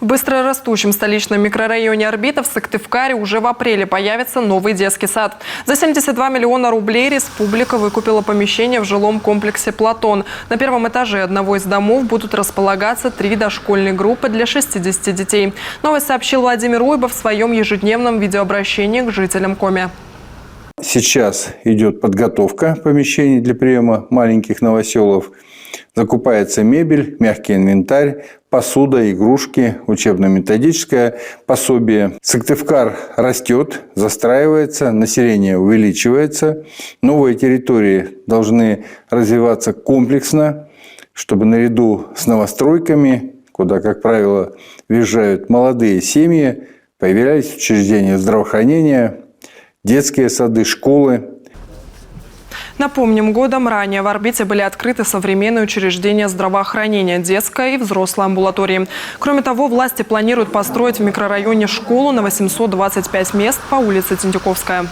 В быстрорастущем столичном микрорайоне Орбита в Сыктывкаре уже в апреле появится новый детский сад. За 72 миллиона рублей республика выкупила помещение в жилом комплексе «Платон». На первом этаже одного из домов будут располагаться 3 дошкольные группы для 60 детей. Новость сообщил Владимир Уйбов в своем ежедневном видеообращении к жителям Коми. Сейчас идет подготовка помещений для приема маленьких новоселов. Закупается мебель, мягкий инвентарь, посуда, игрушки, учебно-методическое пособие. Сыктывкар растет, застраивается, население увеличивается. Новые территории должны развиваться комплексно, чтобы наряду с новостройками, куда, как правило, въезжают молодые семьи, появлялись учреждения здравоохранения, детские сады, школы. Напомним, годом ранее в Орбите были открыты современные учреждения здравоохранения, детской и взрослой амбулатории. Кроме того, власти планируют построить в микрорайоне школу на 825 мест по улице Тентюковская.